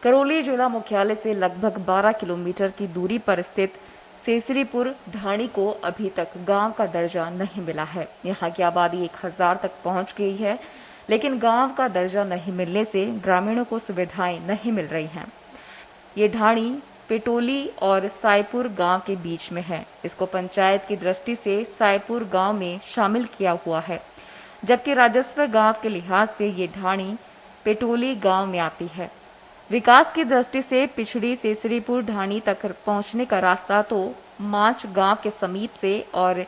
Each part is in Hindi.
करौली जिला मुख्यालय से लगभग 12 किलोमीटर की दूरी पर स्थित सेसरीपुर ढाणी को अभी तक गांव का दर्जा नहीं मिला है। यहां की आबादी 1000 तक पहुंच गई है, लेकिन गांव का दर्जा नहीं मिलने से ग्रामीणों को सुविधाएं नहीं मिल रही हैं। ये ढाणी पेटोली और सायपुर गांव के बीच में है। इसको पंचायत की दृष्टि से सायपुर गांव में शामिल किया हुआ है, जबकि राजस्व गांव के लिहाज से ये ढाणी पेटोली गांव में आती है। विकास की दृष्टि से पिछड़ी सेसरीपुर ढाणी तक पहुंचने का रास्ता तो मांच गांव के समीप से और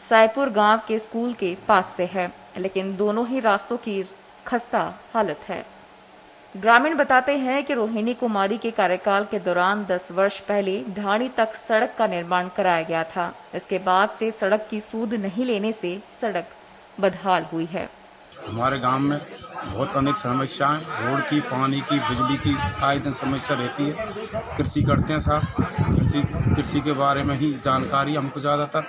सायपुर गांव के स्कूल के पास से है, लेकिन दोनों ही रास्तों की खस्ता हालत है। ग्रामीण बताते हैं कि रोहिणी कुमारी के कार्यकाल के दौरान 10 वर्ष पहले ढाणी तक सड़क का निर्माण कराया गया था। इसके बाद से सड़क की सूद नहीं लेने से सड़क बदहाल हुई है। हमारे गांव में बहुत अनेक समस्याएं, रोड की, पानी की, बिजली की आए दिन समस्या रहती है। कृषि करते हैं साहब, कृषि के बारे में ही जानकारी हमको ज़्यादातर,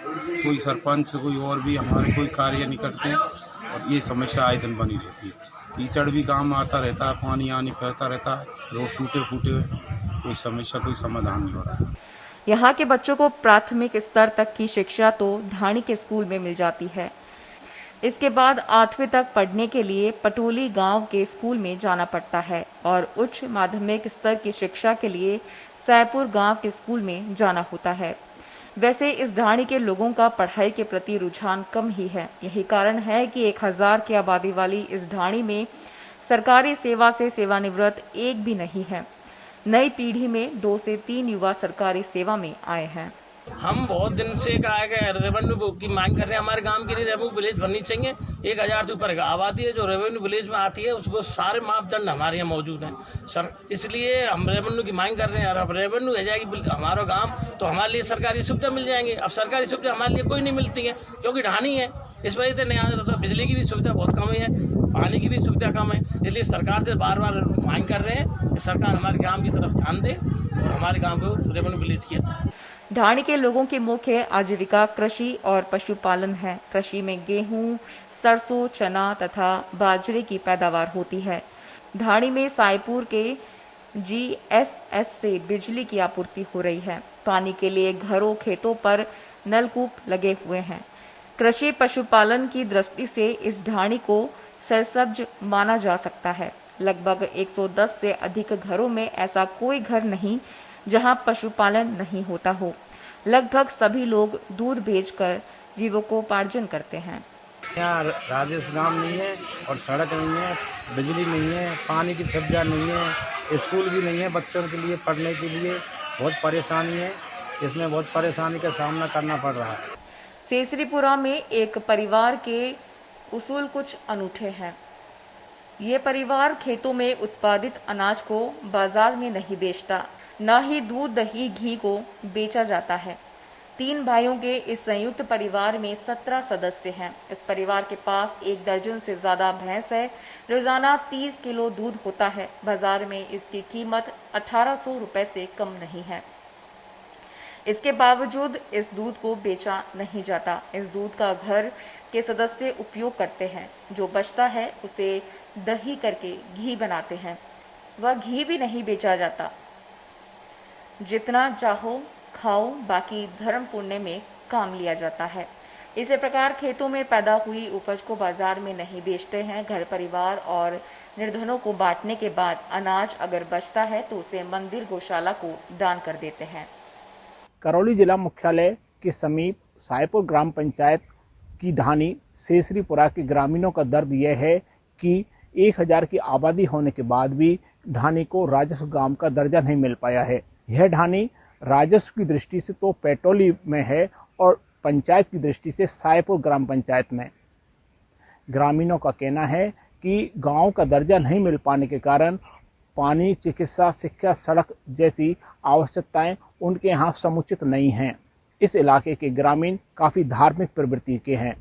कोई सरपंच कोई और भी हमारे कोई कार्य नहीं करते हैं और ये समस्या आए दिन बनी रहती है। कीचड़ भी गांव में आता रहता है, पानी आनी फैलता रहता है, रोड टूटे फूटे हुए, कोई समस्या कोई समाधान नहीं हो रहा है। यहाँ के बच्चों को प्राथमिक स्तर तक की शिक्षा तो ढाणी के स्कूल में मिल जाती है। इसके बाद 8वीं तक पढ़ने के लिए पटोली गांव के स्कूल में जाना पड़ता है और उच्च माध्यमिक स्तर की शिक्षा के लिए सायपुर गांव के स्कूल में जाना होता है। वैसे इस ढाणी के लोगों का पढ़ाई के प्रति रुझान कम ही है। यही कारण है कि 1000 की आबादी वाली इस ढाणी में सरकारी सेवा से सेवानिवृत्त एक भी नहीं है। नई पीढ़ी में 2 से 3 युवा सरकारी सेवा में आए हैं। हम बहुत दिन से रेवेन्यू की मांग कर रहे हैं। हमारे गांव के लिए रेवेन्यू विलेज बननी चाहिए। 1000 से ऊपर आबादी है जो रेवेन्यू विलेज में आती है, उसको सारे मापदंड हमारे यहाँ मौजूद हैं सर, इसलिए हम रेवेन्यू की मांग कर रहे हैं। और अब रेवेन्यू आ जाएगी हमारा गांव तो हमारे लिए सरकारी सुविधा मिल जाएंगे। अब सरकारी सुविधा हमारे लिए कोई नहीं मिलती है क्योंकि ढाणी है, इस वजह से नहीं आता। बिजली की भी सुविधा बहुत कम है, पानी की भी सुविधा कम है, इसलिए सरकार से बार बार मांग कर रहे हैं कि सरकार हमारे गाँव की तरफ ध्यान दे और हमारे गाँव को रेवेन्यू विलेज किया। ढाणी के लोगों की मुख्य आजीविका कृषि और पशुपालन है। कृषि में गेहूं, सरसों, चना तथा बाजरे की पैदावार होती है। ढाणी में सायपुर के GSS से बिजली की आपूर्ति हो रही है। पानी के लिए घरों खेतों पर नलकूप लगे हुए हैं। कृषि पशुपालन की दृष्टि से इस ढाणी को सरसब्ज माना जा सकता है। लगभग 110 से अधिक घरों में ऐसा कोई घर नहीं जहां पशुपालन नहीं होता हो। लगभग सभी लोग दूध बेचकर जीविकोपार्जन करते हैं। यहाँ राजस्व गांव नहीं है और सड़क नहीं है, बिजली नहीं है, पानी की सुविधा नहीं है, स्कूल भी नहीं है। बच्चों के लिए पढ़ने के लिए बहुत परेशानी है, इसमें बहुत परेशानी का सामना करना पड़ रहा है। सेसरीपुरा में एक परिवार के उसूल कुछ अनूठे हैं। ये परिवार खेतों में उत्पादित अनाज को बाजार में नहीं बेचता, न ही दूध, दही, घी को बेचा जाता है। 3 भाइयों के इस संयुक्त परिवार में 17 सदस्य हैं। इस परिवार के पास 1 दर्जन से ज्यादा भैंस है। रोजाना 30 किलो दूध होता है। बाजार में इसकी कीमत 1800 रुपए से कम नहीं है। इसके बावजूद इस दूध को बेचा नहीं जाता। इस दूध का घर के सदस्य उपयोग करते हैं। जो बचता है उसे दही करके घी बनाते हैं। वह घी भी नहीं बेचा जाता। जितना चाहो खाओ, बाकी धर्म पुण्य में काम लिया जाता है। इसी प्रकार खेतों में पैदा हुई उपज को बाजार में नहीं बेचते हैं। घर परिवार और निर्धनों को बांटने के बाद अनाज अगर बचता है तो उसे मंदिर, गौशाला को दान कर देते हैं। करौली जिला मुख्यालय के समीप सायपुर ग्राम पंचायत की ढाणी सेसरीपुरा के ग्रामीणों का दर्द यह है कि 1000 की आबादी होने के बाद भी ढाणी को राजस्व गांव का दर्जा नहीं मिल पाया है। यह ढाणी राजस्व की दृष्टि से तो पेटोली में है और पंचायत की दृष्टि से सायपुर ग्राम पंचायत में। ग्रामीणों का कहना है कि गांव का दर्जा नहीं मिल पाने के कारण पानी, चिकित्सा, शिक्षा, सड़क जैसी आवश्यकताएं उनके यहाँ समुचित नहीं हैं। इस इलाके के ग्रामीण काफ़ी धार्मिक प्रवृत्ति के हैं।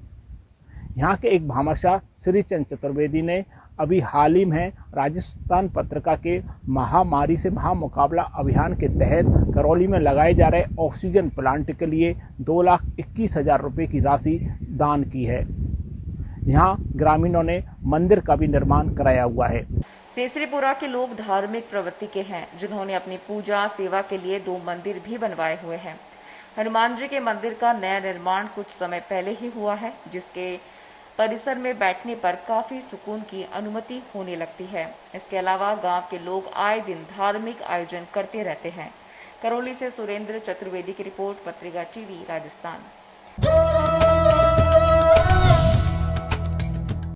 यहाँ के एक भामाशाह श्री चंद चतुर्वेदी ने अभी हाल ही में राजस्थान पत्रिका के महामारी से महामुकाबला अभियान के तहत करौली में लगाए जा रहे ऑक्सीजन प्लांट के लिए 2,21,000 रुपये की राशि दान की है। यहाँ ग्रामीणों ने मंदिर का भी निर्माण कराया हुआ है। सेसरीपुरा के लोग धार्मिक प्रवृत्ति के हैं, जिन्होंने अपनी पूजा सेवा के लिए 2 मंदिर भी बनवाए हुए हैं। हनुमान जी के मंदिर का नया निर्माण कुछ समय पहले ही हुआ है, जिसके परिसर में बैठने पर काफी सुकून की अनुभूति होने लगती है। इसके अलावा गांव के लोग आए दिन धार्मिक आयोजन करते रहते हैं। करौली से सुरेंद्र चतुर्वेदी की रिपोर्ट, पत्रिका टीवी राजस्थान।